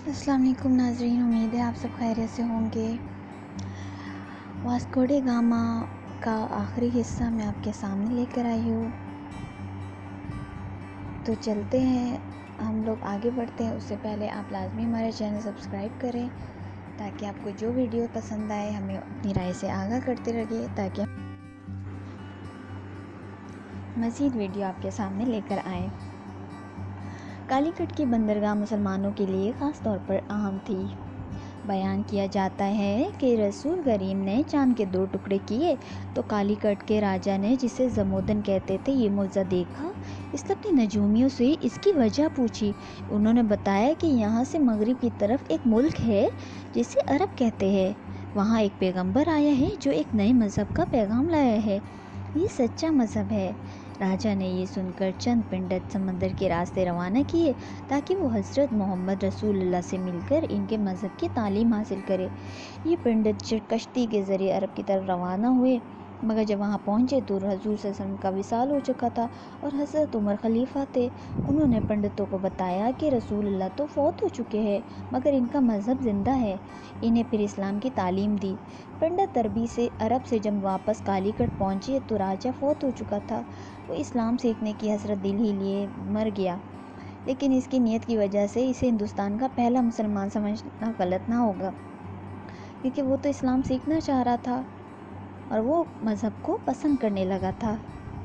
السلام علیکم ناظرین، امید ہے آپ سب خیریت سے ہوں گے۔ واسکو ڈی گاما کا آخری حصہ میں آپ کے سامنے لے کر آئی ہوں، تو چلتے ہیں، ہم لوگ آگے بڑھتے ہیں۔ اس سے پہلے آپ لازمی ہمارے چینل سبسکرائب کریں تاکہ آپ کو جو ویڈیو پسند آئے ہمیں اپنی رائے سے آگاہ کرتے رہے، تاکہ مزید ویڈیو آپ کے سامنے لے کر آئیں۔ کالی کٹ کی بندرگاہ مسلمانوں کے لیے خاص طور پر اہم تھی۔ بیان کیا جاتا ہے کہ رسول کریم نے چاند کے 2 ٹکڑے کیے تو کالی کٹ کے راجا نے، جسے زمودن کہتے تھے، یہ معجزہ دیکھا۔ اس نے اپنی نجومیوں سے اس کی وجہ پوچھی۔ انہوں نے بتایا کہ یہاں سے مغرب کی طرف ایک ملک ہے جسے عرب کہتے ہیں، وہاں ایک پیغمبر آیا ہے جو ایک نئے مذہب کا پیغام لایا ہے، یہ سچا مذہب ہے۔ راجا نے یہ سن کر چند پنڈت سمندر کے راستے روانہ کیے تاکہ وہ حضرت محمد رسول اللہ سے مل کر ان کے مذہب کی تعلیم حاصل کرے۔ یہ پنڈت کشتی کے ذریعے عرب کی طرف روانہ ہوئے، مگر جب وہاں پہنچے تو حضور صلی اللہ علیہ وسلم کا وصال ہو چکا تھا اور حضرت عمر خلیفہ تھے۔ انہوں نے پنڈتوں کو بتایا کہ رسول اللہ تو فوت ہو چکے ہیں مگر ان کا مذہب زندہ ہے۔ انہیں پھر اسلام کی تعلیم دی۔ پنڈت عرب سے جب واپس کالی کٹ پہنچے تو راجا فوت ہو چکا تھا۔ وہ اسلام سیکھنے کی حسرت دل ہی لیے مر گیا، لیکن اس کی نیت کی وجہ سے اسے ہندوستان کا پہلا مسلمان سمجھنا غلط نہ ہوگا، کیونکہ وہ تو اسلام سیکھنا چاہ رہا تھا اور وہ مذہب کو پسند کرنے لگا تھا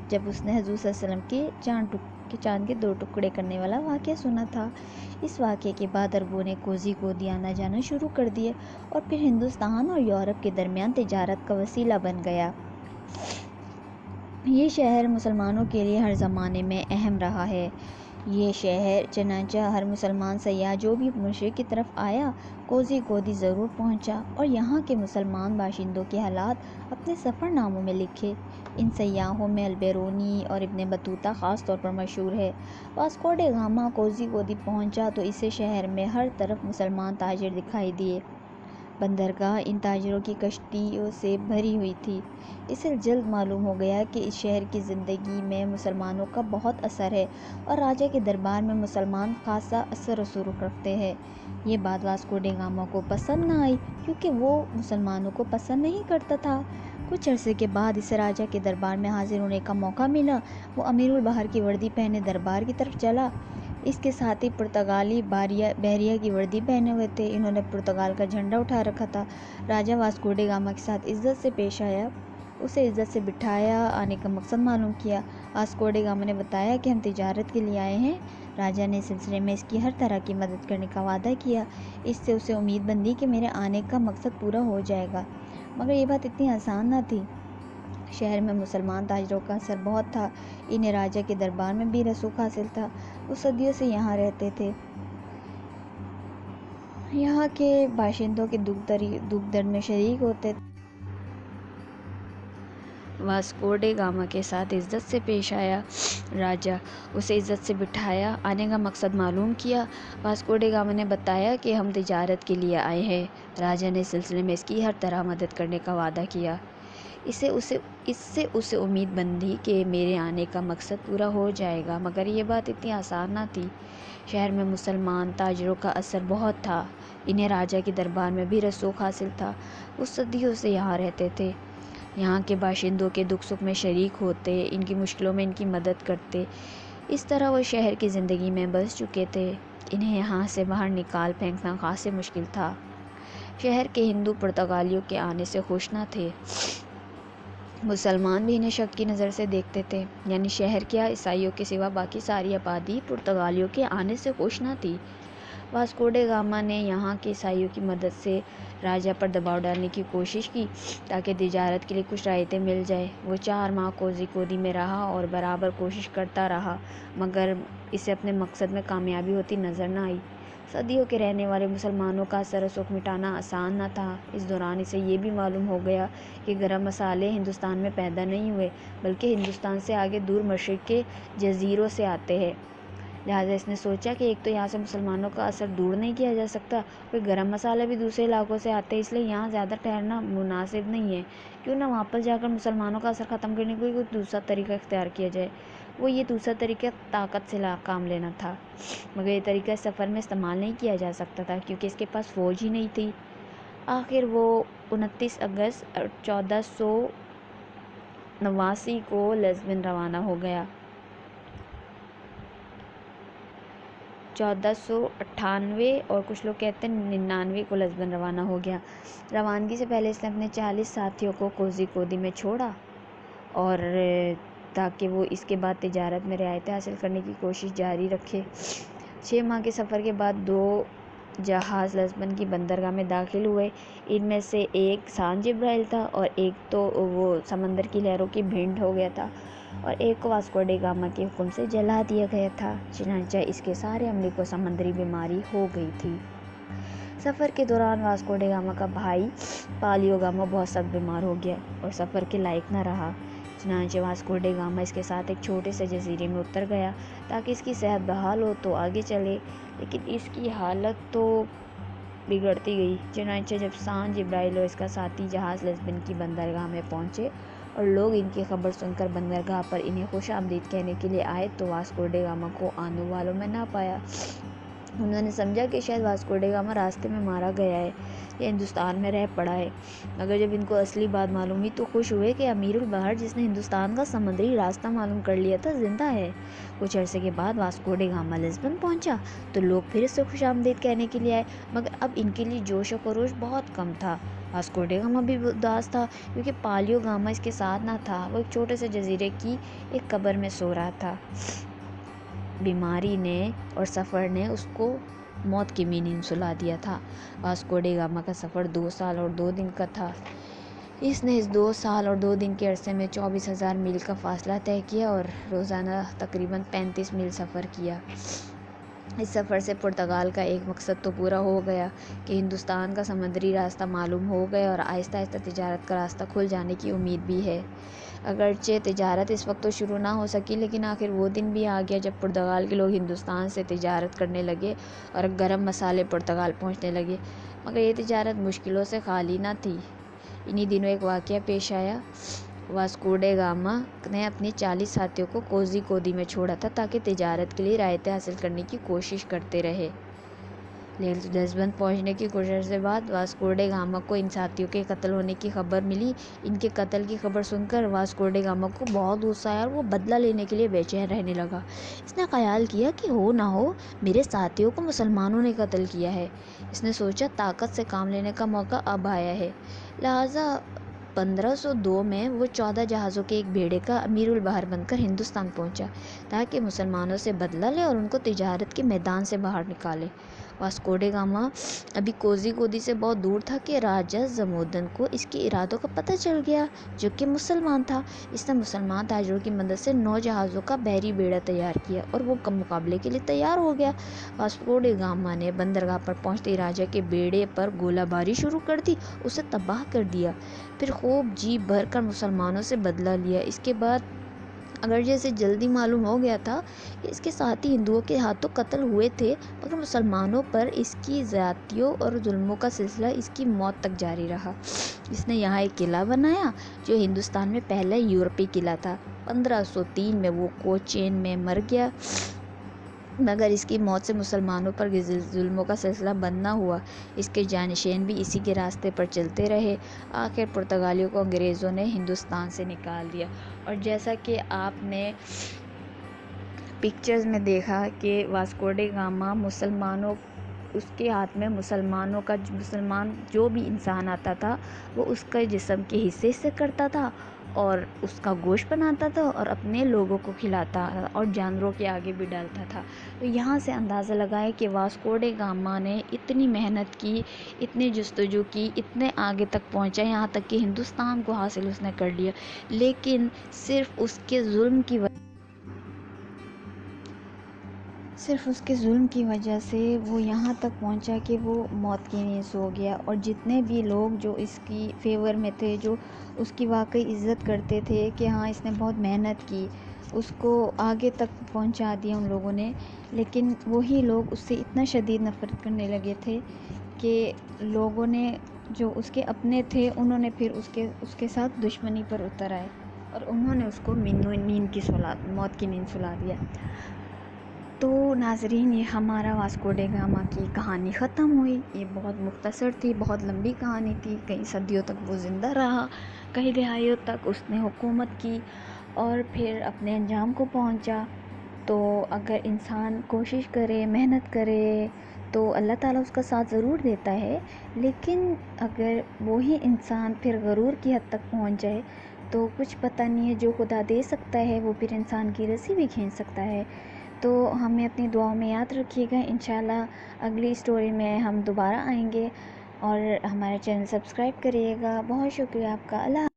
جب اس نے حضور صلی اللہ علیہ وسلم کے چاند کے 2 ٹکڑے کرنے والا واقعہ سنا تھا۔ اس واقعے کے بعد عربوں نے کوزی گودی آنا جانا شروع کر دیے اور پھر ہندوستان اور یورپ کے درمیان تجارت کا وسیلہ بن گیا۔ یہ شہر مسلمانوں کے لیے ہر زمانے میں اہم رہا ہے۔ یہ شہر چنانچہ ہر مسلمان سیاح جو بھی مشرق کی طرف آیا کوزی گودی ضرور پہنچا اور یہاں کے مسلمان باشندوں کے حالات اپنے سفر ناموں میں لکھے۔ ان سیاحوں میں البیرونی اور ابن بطوطہ خاص طور پر مشہور ہے۔ واسکو ڈی گاما کوزی گودی پہنچا تو اسے شہر میں ہر طرف مسلمان تاجر دکھائی دیے۔ بندرگاہ ان تاجروں کی کشتیوں سے بھری ہوئی تھی۔ اسے جلد معلوم ہو گیا کہ اس شہر کی زندگی میں مسلمانوں کا بہت اثر ہے اور راجا کے دربار میں مسلمان خاصا اثر و رسوخ رکھتے ہیں۔ یہ بات واسکو ڈی گاما کو پسند نہ آئی کیونکہ وہ مسلمانوں کو پسند نہیں کرتا تھا۔ کچھ عرصے کے بعد اسے راجا کے دربار میں حاضر ہونے کا موقع ملا۔ وہ امیر البحر کی وردی پہنے دربار کی طرف چلا۔ اس کے ساتھی پرتگالی بحریہ کی وردی پہنے ہوئے تھے، انہوں نے پرتگال کا جھنڈا اٹھا رکھا تھا۔ راجا واسکو ڈی گاما کے ساتھ عزت سے پیش آیا، اسے عزت سے بٹھایا، آنے کا مقصد معلوم کیا۔ واسکو ڈی گاما نے بتایا کہ ہم تجارت کے لیے آئے ہیں۔ راجا نے اس سلسلے میں اس کی ہر طرح کی مدد کرنے کا وعدہ کیا۔ اس سے اسے امید بندھی کہ میرے آنے کا مقصد پورا ہو جائے گا، مگر یہ بات اتنی آسان نہ تھی۔ شہر میں مسلمان تاجروں کا اثر بہت تھا، انہیں راجا کے دربار میں بھی رسوخ حاصل تھا، وہ صدیوں سے یہاں رہتے تھے، یہاں کے باشندوں کے دکھ درد میں شریک ہوتے تھے۔ واسکو ڈی گاما کے ساتھ عزت سے پیش آیا، راجا اسے عزت سے بٹھایا، آنے کا مقصد معلوم کیا۔ واسکو ڈی گاما نے بتایا کہ ہم تجارت کے لیے آئے ہیں۔ راجا نے اس سلسلے میں اس کی ہر طرح مدد کرنے کا وعدہ کیا۔ اس سے اسے امید بندھی کہ میرے آنے کا مقصد پورا ہو جائے گا، مگر یہ بات اتنی آسان نہ تھی۔ شہر میں مسلمان تاجروں کا اثر بہت تھا، انہیں راجا کے دربار میں بھی رسوخ حاصل تھا، وہ صدیوں سے یہاں رہتے تھے، یہاں کے باشندوں کے دکھ سکھ میں شریک ہوتے، ان کی مشکلوں میں ان کی مدد کرتے۔ اس طرح وہ شہر کی زندگی میں بس چکے تھے، انہیں یہاں سے باہر نکال پھینکنا خاص مشکل تھا۔ شہر کے ہندو پرتگالیوں کے آنے سے خوش نہ تھے، مسلمان بھی انہیں شک کی نظر سے دیکھتے تھے، یعنی شہر کیا عیسائیوں کے سوا باقی ساری آبادی پرتگالیوں کے آنے سے خوش نہ تھی۔ واسکو ڈی گاما نے یہاں کے عیسائیوں کی مدد سے راجا پر دباؤ ڈالنے کی کوشش کی تاکہ تجارت کے لیے کچھ رعایتیں مل جائیں۔ وہ 4 ماہ کوزی گودی میں رہا اور برابر کوشش کرتا رہا، مگر اسے اپنے مقصد میں کامیابی ہوتی نظر نہ آئی۔ صدیوں کے رہنے والے مسلمانوں کا اثر و رسوخ مٹانا آسان نہ تھا۔ اس دوران اسے یہ بھی معلوم ہو گیا کہ گرم مسالے ہندوستان میں پیدا نہیں ہوئے، بلکہ ہندوستان سے آگے دور مشرق کے جزیروں سے آتے ہیں۔ لہٰذا اس نے سوچا کہ ایک تو یہاں سے مسلمانوں کا اثر دور نہیں کیا جا سکتا، کوئی گرم مسالے بھی دوسرے علاقوں سے آتے ہیں، اس لیے یہاں زیادہ ٹھہرنا مناسب نہیں ہے، کیوں نہ واپس جا کر مسلمانوں کا اثر ختم کرنے کے لیے کوئی دوسرا طریقہ اختیار کیا جائے۔ وہ یہ دوسرا طریقہ طاقت سے کام لینا تھا، مگر یہ طریقہ اس سفر میں استعمال نہیں کیا جا سکتا تھا کیونکہ اس کے پاس فوج ہی نہیں تھی۔ آخر وہ 29 اگست 1489 کو لزبن روانہ ہو گیا۔ 1498 اور کچھ لوگ کہتے ہیں 99 کو لزبن روانہ ہو گیا۔ روانگی سے پہلے اس نے اپنے 40 ساتھیوں کو کوزی کودی میں چھوڑا اور تاکہ وہ اس کے بعد تجارت میں رعایتیں حاصل کرنے کی کوشش جاری رکھے۔ 6 ماہ کے سفر کے بعد 2 جہاز لزبن کی بندرگاہ میں داخل ہوئے، ان میں سے ایک سان جبرائیل تھا اور ایک تو وہ سمندر کی لہروں کی بھینٹ ہو گیا تھا اور ایک کو واسکو ڈے گاما کے حکم سے جلا دیا گیا تھا، چنانچہ اس کے سارے عملے کو سمندری بیماری ہو گئی تھی۔ سفر کے دوران واسکو ڈے گاما کا بھائی پالیو گاما بہت سخت بیمار ہو گیا اور سفر کے لائق نہ رہا، چنانچہ واسکو ڈے گاما اس کے ساتھ ایک چھوٹے سے جزیرے میں اتر گیا تاکہ اس کی صحت بحال ہو تو آگے چلے، لیکن اس کی حالت تو بگڑتی گئی۔ چنانچہ جب سان جبرائیل اور اس کا ساتھی جہاز لزبن کی بندرگاہ میں پہنچے اور لوگ ان کی خبر سن کر بندرگاہ پر انہیں خوش آمدید کہنے کے لیے آئے تو واسکو ڈے گاما کو آنے والوں میں نہ پایا۔ انہوں نے سمجھا کہ شاید واسکو ڈے گاما راستے میں مارا گیا ہے یا ہندوستان میں رہ پڑا ہے، مگر جب ان کو اصلی بات معلوم ہوئی تو خوش ہوئے کہ امیر البحر جس نے ہندوستان کا سمندری راستہ معلوم کر لیا تھا زندہ ہے۔ کچھ عرصے کے بعد واسکو ڈے گاما لزبن پہنچا تو لوگ پھر اس سے خوش آمدید کہنے کے لیے آئے، مگر اب ان کے لیے جوش و خروش بہت کم تھا۔ واسکو ڈے گاما بھی اداس تھا کیونکہ پالیو گاما اس کے ساتھ نہ تھا، وہ ایک چھوٹے سے جزیرے کی ایک قبر میں سو رہا تھا۔ بیماری نے اور سفر نے اس کو موت کی نیند سلا دیا تھا۔ واسکو ڈے گاما کا سفر 2 سال اور 2 دن کا تھا۔ اس نے اس 2 سال اور 2 دن کے عرصے میں 24,000 میل کا فاصلہ طے کیا اور روزانہ تقریباً 35 میل سفر کیا۔ اس سفر سے پرتگال کا ایک مقصد تو پورا ہو گیا کہ ہندوستان کا سمندری راستہ معلوم ہو گیا اور آہستہ آہستہ تجارت کا راستہ کھل جانے کی امید بھی ہے۔ اگرچہ تجارت اس وقت تو شروع نہ ہو سکی، لیکن آخر وہ دن بھی آ گیا جب پرتگال کے لوگ ہندوستان سے تجارت کرنے لگے اور گرم مسالے پرتگال پہنچنے لگے، مگر یہ تجارت مشکلوں سے خالی نہ تھی۔ انہی دنوں ایک واقعہ پیش آیا۔ واسکو ڈے گاما نے اپنے 40 ساتھیوں کو کوزی کودی میں چھوڑا تھا تاکہ تجارت کے لیے رعایتیں حاصل کرنے کی کوشش کرتے رہے۔ لزبن پہنچنے کی کچھ عرصے بعد واسکو ڈے گاما کو ان ساتھیوں کے قتل ہونے کی خبر ملی۔ ان کے قتل کی خبر سن کر واسکو ڈے گاما کو بہت غصہ آیا اور وہ بدلہ لینے کے لیے بے چین رہنے لگا۔ اس نے خیال کیا کہ ہو نہ ہو میرے ساتھیوں کو مسلمانوں نے قتل کیا ہے۔ اس نے سوچا طاقت سے کام لینے کا موقع اب آیا ہے، لہٰذا 1502 میں وہ 14 جہازوں کے ایک بیڑے کا امیر البحر بن کر ہندوستان پہنچا تاکہ مسلمانوں سے بدلہ لے اور ان کو تجارت کے میدان سے باہر نکالے۔ واسکو ڈے گاما ابھی کوزی کودی سے بہت دور تھا کہ راجہ زمودن کو اس کے ارادوں کا پتہ چل گیا، جو کہ مسلمان تھا۔ اس نے مسلمان تاجروں کی مدد سے 9 جہازوں کا بحری بیڑا تیار کیا اور وہ مقابلے کے لیے تیار ہو گیا۔ واسکو ڈے گاما نے بندرگاہ پر پہنچتے ہی راجہ کے بیڑے پر گولہ باری شروع کر دی، اسے تباہ کر دیا، پھر خوب جی بھر کر مسلمانوں سے بدلہ لیا۔ اس کے بعد اگرچہ اسے جلدی معلوم ہو گیا تھا کہ اس کے ساتھی ہندوؤں کے ہاتھوں قتل ہوئے تھے، مگر مسلمانوں پر اس کی زیادتیوں اور ظلموں کا سلسلہ اس کی موت تک جاری رہا۔ اس نے یہاں ایک قلعہ بنایا جو ہندوستان میں پہلا یورپی قلعہ تھا۔ 1503 میں وہ کوچین میں مر گیا، مگر اس کی موت سے مسلمانوں پر ظلموں کا سلسلہ بند نہ ہوا۔ اس کے جانشین بھی اسی کے راستے پر چلتے رہے۔ آخر پرتگالیوں کو انگریزوں نے ہندوستان سے نکال دیا، اور جیسا کہ آپ نے پکچرز میں دیکھا کہ واسکو ڈے گاما مسلمانوں اس کے ہاتھ میں مسلمانوں کا مسلمان جو بھی انسان آتا تھا وہ اس کا جسم کے حصے کرتا تھا اور اس کا گوشت بناتا تھا اور اپنے لوگوں کو کھلاتا اور جانوروں کے آگے بھی ڈالتا تھا۔ تو یہاں سے اندازہ لگائے کہ واسکو ڈے گاما نے اتنی محنت کی، اتنی جستجو کی، اتنے آگے تک پہنچا، یہاں تک کہ ہندوستان کو حاصل اس نے کر لیا، لیکن صرف اس کے ظلم کی وجہ سے وہ یہاں تک پہنچا کہ وہ موت کی نیند سو گیا، اور جتنے بھی لوگ جو اس کی فیور میں تھے، جو اس کی واقعی عزت کرتے تھے کہ ہاں اس نے بہت محنت کی، اس کو آگے تک پہنچا دیا ان لوگوں نے، لیکن وہی لوگ اس سے اتنا شدید نفرت کرنے لگے تھے کہ لوگوں نے جو اس کے اپنے تھے انہوں نے پھر اس کے ساتھ دشمنی پر اتر آئے اور انہوں نے اس کو موت کی نیند سلا دیا۔ تو ناظرین، یہ ہمارا واسکو ڈے گاما کی کہانی ختم ہوئی۔ یہ بہت مختصر تھی، بہت لمبی کہانی تھی۔ کئی صدیوں تک وہ زندہ رہا، کئی دہائیوں تک اس نے حکومت کی اور پھر اپنے انجام کو پہنچا۔ تو اگر انسان کوشش کرے، محنت کرے تو اللہ تعالیٰ اس کا ساتھ ضرور دیتا ہے، لیکن اگر وہی انسان پھر غرور کی حد تک پہنچ جائے تو کچھ پتہ نہیں ہے، جو خدا دے سکتا ہے وہ پھر انسان کی رسی بھی کھینچ سکتا ہے۔ تو ہمیں اپنی دعاؤں میں یاد رکھیے گا۔ انشاءاللہ اگلی سٹوری میں ہم دوبارہ آئیں گے، اور ہمارے چینل سبسکرائب کریے گا۔ بہت شکریہ آپ کا۔ اللہ